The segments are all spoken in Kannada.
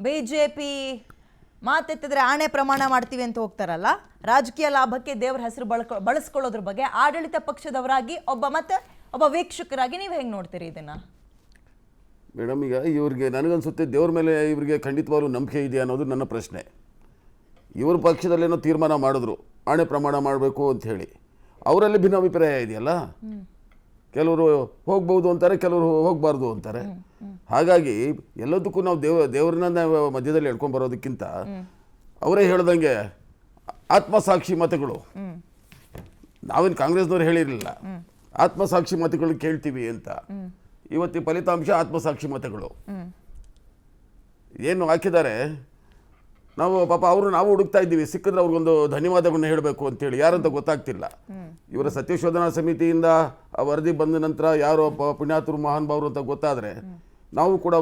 ಬಿಜೆಪಿ ಮಾತೆತ್ತಿದ್ರೆ ಆಣೆ ಪ್ರಮಾಣ ಮಾಡ್ತೀವಿ ಅಂತ ಹೋಗ್ತಾರಲ್ಲ, ರಾಜಕೀಯ ಲಾಭಕ್ಕೆ ದೇವರ ಹೆಸರು ಬಳಸ್ಕೊಳ್ಳೋದ್ರ ಬಗ್ಗೆ ಆಡಳಿತ ಪಕ್ಷದವರಾಗಿ ಒಬ್ಬ ವೀಕ್ಷಕರಾಗಿ ನೀವು ಹೆಂಗೆ ನೋಡ್ತೀರಿ ಇದನ್ನ? ಮೇಡಮ್, ಈಗ ಇವ್ರಿಗೆ ನನಗನ್ಸುತ್ತೆ ದೇವ್ರ ಮೇಲೆ ಇವರಿಗೆ ಖಂಡಿತವಾಗ್ಲೂ ನಂಬಿಕೆ ಇದೆಯಾ ಅನ್ನೋದು ನನ್ನ ಪ್ರಶ್ನೆ. ಇವ್ರ ಪಕ್ಷದಲ್ಲೇನೋ ತೀರ್ಮಾನ ಮಾಡಿದ್ರು ಆಣೆ ಪ್ರಮಾಣ ಮಾಡಬೇಕು ಅಂತ ಹೇಳಿ, ಅವರಲ್ಲಿ ಭಿನ್ನಾಭಿಪ್ರಾಯ ಇದೆಯಲ್ಲ. ಕೆಲವರು ಹೋಗ್ಬೋದು ಅಂತಾರೆ, ಕೆಲವರು ಹೋಗಬಾರ್ದು ಅಂತಾರೆ. ಹಾಗಾಗಿ ಎಲ್ಲದಕ್ಕೂ ನಾವು ದೇವ್ರನ್ನ ಮಧ್ಯದಲ್ಲಿ ಎಳ್ಕೊಂಡು ಬರೋದಕ್ಕಿಂತ ಅವರೇ ಹೇಳ್ದಂಗೆ ಆತ್ಮಸಾಕ್ಷಿ ಮತಗಳು, ನಾವೇನು ಕಾಂಗ್ರೆಸ್ನವ್ರು ಹೇಳಿರಲಿಲ್ಲ, ಆತ್ಮಸಾಕ್ಷಿ ಮತಗಳು ಕೇಳ್ತೀವಿ ಅಂತ. ಇವತ್ತಿ ಫಲಿತಾಂಶ ಆತ್ಮಸಾಕ್ಷಿ ಮತಗಳು ಏನು ಹಾಕಿದ್ದಾರೆ. ನಾವು ಪಾಪ ನಾವು ಹುಡುಕ್ತಾ ಇದ್ದೀವಿ, ಸಿಕ್ಕಿದ್ರೆ ಅವ್ರಿಗೊಂದು ಧನ್ಯವಾದಗಳನ್ನ ಹೇಳಬೇಕು ಅಂತೇಳಿ, ಯಾರಂತ ಗೊತ್ತಾಗ್ತಿಲ್ಲ. ಇವರ ಸತ್ಯಶೋಧನಾ ಸಮಿತಿಯಿಂದ ಆ ವರದಿ ಬಂದ ನಂತರ ಯಾರೋ ಪುಣ್ಯಾತರು ಮಹಾನ್ ಭಾವರು ಅಂತ ಗೊತ್ತಾದ್ರೆ ನಾವು ಕೂಡ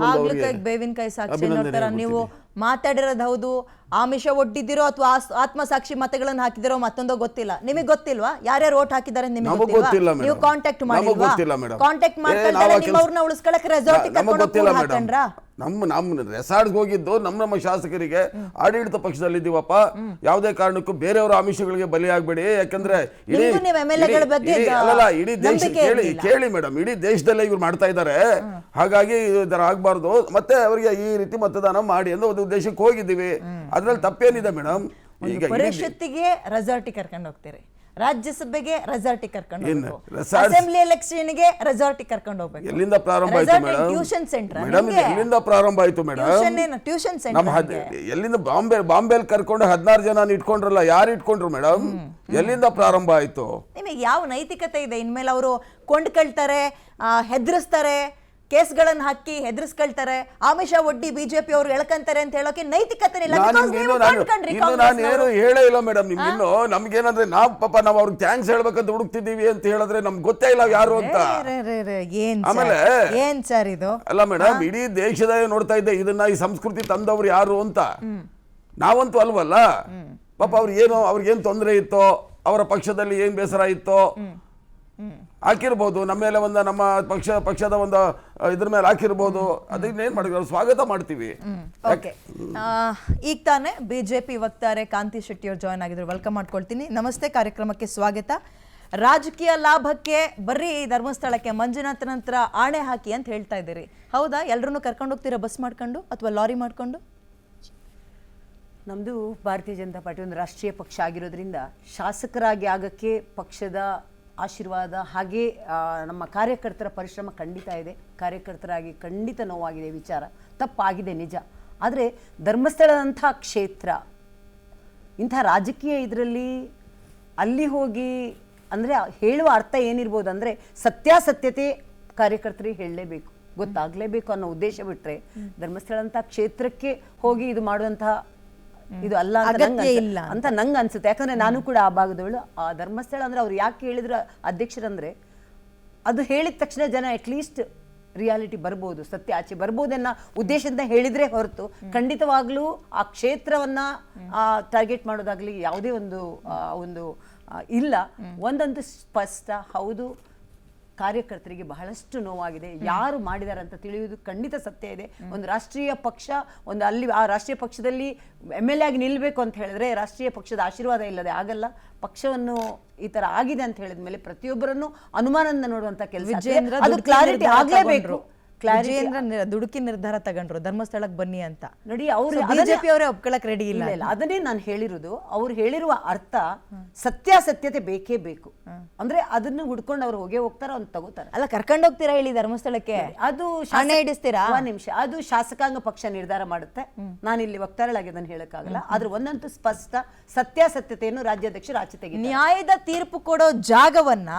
ಬೇವಿನಕಾಯಿ ಸಾಕ್ಷಿ ನೋಡ್ತಾರ. ನೀವು ಮಾತಾಡಿರೋದು ಹೌದು, ಆಮಿಷ ಒಡ್ಡಿದಿರೋ ಅಥವಾ ಆತ್ಮಸಾಕ್ಷಿ ಮತಗಳನ್ನು ಹಾಕಿದಿರೋ ಮತ್ತೊಂದೋ ಗೊತ್ತಿಲ್ಲ. ನಿಮಗೆ ಗೊತ್ತಿಲ್ವಾ ಯಾರ್ಯಾರು ಓಟ್ ಹಾಕಿದ್ದಾರೆ? ನಿಮಗೆ ಗೊತ್ತಿಲ್ಲ. ನೀವು ಕಾಂಟ್ಯಾಕ್ಟ್ ಮಾಡಿಲ್ವಾ? ಕಾಂಟ್ಯಾಕ್ಟ್ ಮಾಡ್ತಾರೆ ನಿಮ್ಮವ್ರನ್ನ ಉಳಿಸ್ಕೊಳ್ಳಕ್ಕೆ ರೆಸಾರ್ಟ್ ಹಾಕೊಂಡ್ರಾ? ನಮ್ಮ ರೆಸಾರ್ಟ್ಗೆ ಹೋಗಿದ್ದು ನಮ್ಮ ಶಾಸಕರಿಗೆ ಆಡಳಿತ ಪಕ್ಷದಲ್ಲಿದ್ದೀವಪ್ಪ, ಯಾವುದೇ ಕಾರಣಕ್ಕೂ ಬೇರೆಯವರ ಆಮಿಷಗಳಿಗೆ ಬಲಿಯಾಗಬೇಡಿ. ಯಾಕಂದ್ರೆ ಇಡೀ ದೇಶ ಕೇಳಿ ಮೇಡಮ್, ಇಡೀ ದೇಶದಲ್ಲೇ ಇವ್ರು ಮಾಡ್ತಾ ಇದ್ದಾರೆ. ಹಾಗಾಗಿ ಇದರ ಆಗ್ಬಾರ್ದು, ಮತ್ತೆ ಅವರಿಗೆ ಈ ರೀತಿ ಮತದಾನ ಮಾಡಿ ಅನ್ನೋ ಒಂದು ಉದ್ದೇಶಕ್ಕೆ ಹೋಗಿದ್ದೀವಿ. ಅದ್ರಲ್ಲಿ ತಪ್ಪೇನಿದೆ ಮೇಡಮ್? ಈಗ ಪರಿಷತ್ತಿಗೆ ರೆಸಾರ್ಟ್ ಕರ್ಕೊಂಡು ಹೋಗ್ತೀರಿ, ರಾಜ್ಯಸಭೆಗೆ ರೆಸಾರ್ಟ್ ಕರ್ಕೊಂಡು ಹೋಗ್ಬೇಕು, ಅಸೆಂಬ್ಲಿ ಎಲೆಕ್ಷನ್ಗೆ ರೆಸಾರ್ಟ್ ಕರ್ಕೊಂಡು ಹೋಗ್ಬೇಕು. ಎಲ್ಲಿಂದ ಪ್ರಾರಂಭ ಆಯ್ತು ಮೇಡಮ್? ಟ್ಯೂಷನ್ ಸೆಂಟರ್ ಎಲ್ಲಿಂದ ಪ್ರಾರಂಭ ಆಯ್ತು ಮೇಡಮ್? ಟ್ಯೂಷನ್ ಸೆಂಟರ್ ಎಲ್ಲಿಂದ? ಬಾಂಬೆಲ್ ಕರ್ಕೊಂಡು 16 ಜನ ಇಟ್ಕೊಂಡ್ರಲ್ಲ, ಯಾರು ಇಟ್ಕೊಂಡ್ರು ಮೇಡಮ್? ಎಲ್ಲಿಂದ ಪ್ರಾರಂಭ ಆಯ್ತು? ನಿಮಗೆ ಯಾವ ನೈತಿಕತೆ ಇದೆ? ಇನ್ಮೇಲೆ ಅವರು ಕೊಂಡ್ಕೊಳ್ತಾರೆ, ಹೆದರಿಸ್ತಾರೆ, ಕೇಸ್ಗಳನ್ನು ಹಾಕಿ ಹೆದರ್ಸ್ಕೊಳ್ತಾರೆ, ಆಮಿಷ ಒಡ್ಡಿ ಬಿಜೆಪಿ ಅವರು ಎಳ್ಕಂತಾರೆ ಅಂತ ಹೇಳೋಕೆ ನೈತಿಕತೆ ಇಲ್ಲ. ನಾನೇನು ಹೇಳೇ ಇಲ್ಲ ಮೇಡಮ್. ನಿಮ್ಗಿನ್ನು ನಮ್ಗೇನಂದ್ರೆ ನಾವು ಅವ್ರಿಗೆ ಥ್ಯಾಂಕ್ಸ್ ಹೇಳ್ಬೇಕಂತ ಹುಡುಕ್ತಿದೀವಿ ಅಂತ ಹೇಳಿದ್ರೆ ನಮ್ಗೆ ಗೊತ್ತೇ ಇಲ್ಲ ಯಾರು ಅಂತ. ಆಮೇಲೆ ಏನ್ ಸರ್ ಇದು? ಅಲ್ಲ ಮೇಡಮ್, ಇಡೀ ದೇಶದ ನೋಡ್ತಾ ಇದ್ದೆ ಇದನ್ನ, ಈ ಸಂಸ್ಕೃತಿ ತಂದವ್ರು ಯಾರು ಅಂತ. ನಾವಂತೂ ಅಲ್ವಲ್ಲ. ಪಾಪ ಅವ್ರಿಗೇನು ತೊಂದರೆ ಇತ್ತೋ, ಅವರ ಪಕ್ಷದಲ್ಲಿ ಏನ್ ಬೇಸರ ಇತ್ತೋ ಹಾಕಿರ್ಬೋದು, ನಮ್ಮ ಮೇಲೆ ನಮ್ಮ ಪಕ್ಷದ ಒಂದು ಇದ್ರ ಮೇಲೆ ಹಾಕಿರ್ಬೋದು. ಅದನ್ನೇನ್ ಮಾಡಿದ್ರು, ಸ್ವಾಗತ ಮಾಡ್ತೀವಿ. ಈಗ ತಾನೇ ಬಿಜೆಪಿ ವಕ್ತಾರೆ ಕಾಂತಿ ಶೆಟ್ಟಿ ಅವರು ಜಾಯ್ನ್ ಆಗಿದ್ರು, ವೆಲ್ಕಮ್ ಮಾಡ್ಕೊಳ್ತೀನಿ. ನಮಸ್ತೆ, ಕಾರ್ಯಕ್ರಮಕ್ಕೆ ಸ್ವಾಗತ. ರಾಜಕೀಯ ಲಾಭಕ್ಕೆ ಬರ್ರಿ ಧರ್ಮಸ್ಥಳಕ್ಕೆ ಮಂಜುನಾಥ ನಂತರ ಆಣೆ ಹಾಕಿ ಅಂತ ಹೇಳ್ತಾ ಇದ್ದೀರಿ, ಹೌದಾ? ಎಲ್ರನ್ನೂ ಕರ್ಕೊಂಡು ಹೋಗ್ತೀರಾ ಬಸ್ ಮಾಡ್ಕೊಂಡು ಅಥವಾ ಲಾರಿ ಮಾಡ್ಕೊಂಡು? ನಮ್ಮದು ಭಾರತೀಯ ಜನತಾ ಪಾರ್ಟಿ ಒಂದು ರಾಷ್ಟ್ರೀಯ ಪಕ್ಷ ಆಗಿರೋದ್ರಿಂದ ಶಾಸಕರಾಗಿ ಆಗಕ್ಕೆ ಪಕ್ಷದ ಆಶೀರ್ವಾದ, ಹಾಗೆ ನಮ್ಮ ಕಾರ್ಯಕರ್ತರ ಪರಿಶ್ರಮ ಖಂಡಿತ ಇದೆ. ಕಾರ್ಯಕರ್ತರಾಗಿ ಖಂಡಿತ ನೋವಾಗಿದೆ, ವಿಚಾರ ತಪ್ಪಾಗಿದೆ ನಿಜ. ಆದರೆ ಧರ್ಮಸ್ಥಳದಂಥ ಕ್ಷೇತ್ರ, ಇಂಥ ರಾಜಕೀಯ ಇದರಲ್ಲಿ ಅಲ್ಲಿ ಹೋಗಿ ಅಂದರೆ ಹೇಳುವ ಅರ್ಥ ಏನಿರ್ಬೋದು ಅಂದರೆ ಸತ್ಯಾಸತ್ಯತೆ ಕಾರ್ಯಕರ್ತರಿಗೆ ಹೇಳಲೇಬೇಕು, ಗೊತ್ತಾಗಲೇಬೇಕು ಅನ್ನೋ ಉದ್ದೇಶ ಬಿಟ್ಟರೆ ಧರ್ಮಸ್ಥಳದಂಥ ಕ್ಷೇತ್ರಕ್ಕೆ ಹೋಗಿ ಇದು ಮಾಡುವಂತಹ ಇದು ಅಲ್ಲ ಅಂತ ನಂಗೆ ಅನ್ಸುತ್ತೆ. ಯಾಕಂದ್ರೆ ನಾನು ಕೂಡ ಆ ಭಾಗದವಳು. ಆ ಧರ್ಮಸ್ಥಳ ಅಂದ್ರೆ ಅವ್ರು ಯಾಕೆ ಹೇಳಿದ್ರು ಅಧ್ಯಕ್ಷರಂದ್ರೆ, ಅದು ಹೇಳಿದ ತಕ್ಷಣ ಜನ ಅಟ್ಲೀಸ್ಟ್ ರಿಯಾಲಿಟಿ ಬರ್ಬೋದು, ಸತ್ಯ ಆಚೆ ಬರ್ಬೋದನ್ನ ಉದ್ದೇಶದಿಂದ ಹೇಳಿದ್ರೆ ಹೊರತು ಖಂಡಿತವಾಗ್ಲೂ ಆ ಕ್ಷೇತ್ರವನ್ನ ಟಾರ್ಗೆಟ್ ಮಾಡೋದಾಗ್ಲಿ ಯಾವುದೇ ಒಂದು ಇಲ್ಲ. ಒಂದಂತೂ ಸ್ಪಷ್ಟ, ಹೌದು, ಕಾರ್ಯಕರ್ತರಿಗೆ ಬಹಳಷ್ಟು ನೋವಾಗಿದೆ. ಯಾರು ಮಾಡಿದ್ದಾರೆ ಅಂತ ತಿಳಿಯುವುದು ಖಂಡಿತ ಸತ್ಯ ಇದೆ. ಒಂದು ರಾಷ್ಟ್ರೀಯ ಪಕ್ಷ, ಅಲ್ಲಿ ಆ ರಾಷ್ಟ್ರೀಯ ಪಕ್ಷದಲ್ಲಿ MLA ಆಗಿ ನಿಲ್ಬೇಕು ಅಂತ ಹೇಳಿದ್ರೆ ರಾಷ್ಟ್ರೀಯ ಪಕ್ಷದ ಆಶೀರ್ವಾದ ಇಲ್ಲದೆ ಆಗಲ್ಲ. ಪಕ್ಷವನ್ನು ಈ ತರ ಆಗಿದೆ ಅಂತ ಹೇಳಿದ ಮೇಲೆ ಪ್ರತಿಯೊಬ್ಬರನ್ನು ಅನುಮಾನದಿಂದ ನೋಡುವಂತ ಕೆಲಸ, ಅದು ಕ್ಲಾರಿಟಿ ಆಗ್ಲೇಬೇಕು. ದುಡುಕಿ ನಿರ್ಧಾರ ತಗೊಂಡ್ರು ಧರ್ಮಸ್ಥಳಕ್ಕೆ ಬನ್ನಿ ಅಂತ. ನೋಡಿ, ಅವರು ಬಿಜೆಪಿ ಅವರೇ ಒಪ್ಕೊಳಕ್ ರೆಡಿ ಇಲ್ಲ. ಅದನ್ನೇ ನಾನು ಹೇಳಿರೋದು. ಅವ್ರು ಹೇಳಿರುವ ಅರ್ಥ ಸತ್ಯಾಸತ್ಯತೆ ಬೇಕೇ ಬೇಕು. ಅಂದ್ರೆ ಅದನ್ನು ಹುಡ್ಕೊಂಡು ಅವ್ರು ಹೋಗ್ತಾರೆ, ಅವ್ನು ತಗೋತಾರೆ. ಅಲ್ಲ, ಕರ್ಕೊಂಡು ಹೋಗ್ತೀರಾ ಹೇಳಿ ಧರ್ಮಸ್ಥಳಕ್ಕೆ? ಅದು ಹಿಡಿಸ್ತೀರಾ? ಒಂದ್ ನಿಮಿಷ, ಅದು ಶಾಸಕಾಂಗ ಪಕ್ಷ ನಿರ್ಧಾರ ಮಾಡುತ್ತೆ. ನಾನು ಇಲ್ಲಿ ವಕ್ತಾರಳಾಗಿ ಅದನ್ನು ಹೇಳಕ್ಕಾಗಲ್ಲ. ಆದ್ರೆ ಒಂದಂತೂ ಸ್ಪಷ್ಟ, ಸತ್ಯಾಸತ್ಯತೆಯನ್ನು ರಾಜ್ಯಾಧ್ಯಕ್ಷರು ಆಚೆ ತೆಗಿ. ನ್ಯಾಯದ ತೀರ್ಪು ಕೊಡೋ ಜಾಗವನ್ನ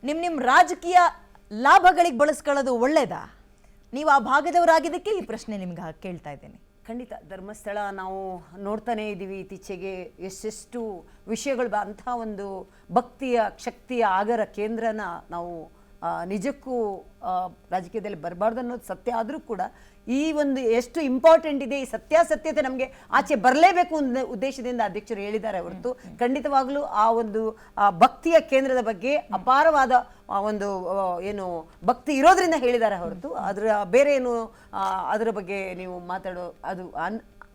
ನಿಮ್ ರಾಜಕೀಯ ಲಾಭಗಳಿಗೆ ಬಳಸ್ಕೊಳ್ಳೋದು ಒಳ್ಳೇದಾ? ನೀವು ಆ ಭಾಗದವರಾಗಿದ್ದಕ್ಕೆ ಈ ಪ್ರಶ್ನೆ ನಿಮ್ಗೆ ಕೇಳ್ತಾ ಇದ್ದೇನೆ. ಖಂಡಿತ ಧರ್ಮಸ್ಥಳ ನಾವು ನೋಡ್ತಾನೆ ಇದ್ದೀವಿ ಇತ್ತೀಚೆಗೆ, ಎಷ್ಟೆಷ್ಟು ವಿಷಯಗಳು ಅಂಥ ಒಂದು ಭಕ್ತಿಯ ಶಕ್ತಿಯ ಆಗರ ಕೇಂದ್ರನ ನಾವು ನಿಜಕ್ಕೂ ರಾಜಕೀಯದಲ್ಲಿ ಬರಬಾರ್ದು ಅನ್ನೋದು ಸತ್ಯ ಆದರೂ ಕೂಡ ಈ ಒಂದು ಎಷ್ಟು ಇಂಪಾರ್ಟೆಂಟ್ ಇದೆ, ಈ ಸತ್ಯಾಸತ್ಯತೆ ನಮಗೆ ಆಚೆ ಬರಲೇಬೇಕು ಉದ್ದೇಶದಿಂದ ಅಧ್ಯಕ್ಷರು ಹೇಳಿದ್ದಾರೆ ಹೊರತು ಖಂಡಿತವಾಗ್ಲೂ ಆ ಒಂದು ಭಕ್ತಿಯ ಕೇಂದ್ರದ ಬಗ್ಗೆ ಅಪಾರವಾದ ಒಂದು ಏನು ಭಕ್ತಿ ಇರೋದ್ರಿಂದ ಹೇಳಿದ್ದಾರೆ ಹೊರತು ಅದರ ಬೇರೆ ಏನು ಅದರ ಬಗ್ಗೆ ನೀವು ಮಾತಾಡೋ ಅದು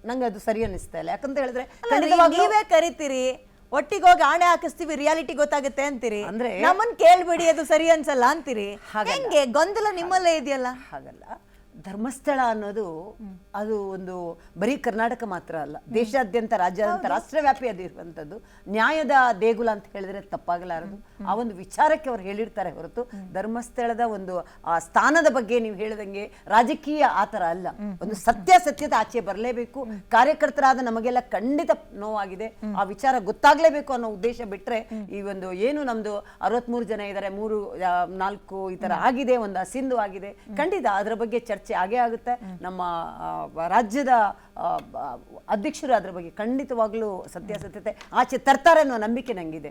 ನಂಗೆ ಅದು ಸರಿ ಅನ್ನಿಸ್ತಾ ಇಲ್ಲ. ಯಾಕಂತ ಹೇಳಿದ್ರೆ ಖಂಡಿತವಾಗ್ಲೂ ನೀವೇ ಕರಿತೀರಿ, ಒಟ್ಟಿಗೆ ಹೋಗಿ ಆಣೆ ಹಾಕಿಸ್ತೀವಿ, ರಿಯಾಲಿಟಿ ಗೊತ್ತಾಗುತ್ತೆ ಅಂತೀರಿ, ಅಂದ್ರೆ ನಮ್ಮನ್ ಕೇಳ್ಬೇಡಿ ಅದು ಸರಿ ಅನ್ಸಲ್ಲ ಅಂತೀರಿ. ಹೆಂಗೆ ಗೊಂದಲ ನಿಮ್ಮಲ್ಲೇ ಇದೆಯಲ್ಲ? ಹಾಗಲ್ಲ, ಧರ್ಮಸ್ಥಳ ಅನ್ನೋದು ಅದು ಒಂದು ಬರೀ ಕರ್ನಾಟಕ ಮಾತ್ರ ಅಲ್ಲ, ದೇಶಾದ್ಯಂತ ರಾಜ್ಯಾದ್ಯಂತ ರಾಷ್ಟ್ರವ್ಯಾಪಿ ಅದು ಇರುವಂಥದ್ದು. ನ್ಯಾಯದ ದೇಗುಲ ಅಂತ ಹೇಳಿದ್ರೆ ತಪ್ಪಾಗಲಾರದು. ಆ ಒಂದು ವಿಚಾರಕ್ಕೆ ಅವ್ರು ಹೇಳಿರ್ತಾರೆ ಹೊರತು ಧರ್ಮಸ್ಥಳದ ಒಂದು ಆ ಸ್ಥಾನದ ಬಗ್ಗೆ ನೀವು ಹೇಳಿದಂಗೆ ರಾಜಕೀಯ ಆ ಥರ ಅಲ್ಲ. ಒಂದು ಸತ್ಯಾಸತ್ಯತೆ ಆಚೆ ಬರಲೇಬೇಕು. ಕಾರ್ಯಕರ್ತರಾದ ನಮಗೆಲ್ಲ ಖಂಡಿತ ನೋವಾಗಿದೆ, ಆ ವಿಚಾರ ಗೊತ್ತಾಗ್ಲೇಬೇಕು ಅನ್ನೋ ಉದ್ದೇಶ ಬಿಟ್ರೆ ಈ ಒಂದು ಏನು ನಮ್ದು 63 ಜನ ಇದ್ದಾರೆ, 3-4 ಈ ತರ ಆಗಿದೆ, ಒಂದು ಅಸಿಂಧು ಆಗಿದೆ, ಖಂಡಿತ ಅದರ ಬಗ್ಗೆ ಚರ್ಚೆ ಆಗೇ ಆಗುತ್ತೆ. ನಮ್ಮ ರಾಜ್ಯದ ಅಧ್ಯಕ್ಷರು ಅದರ ಬಗ್ಗೆ ಖಂಡಿತವಾಗ್ಲೂ ಸತ್ಯಾಸತ್ಯತೆ ಆಚೆ ತರ್ತಾರೆ ಅನ್ನೋ ನಂಬಿಕೆ ನಂಗಿದೆ.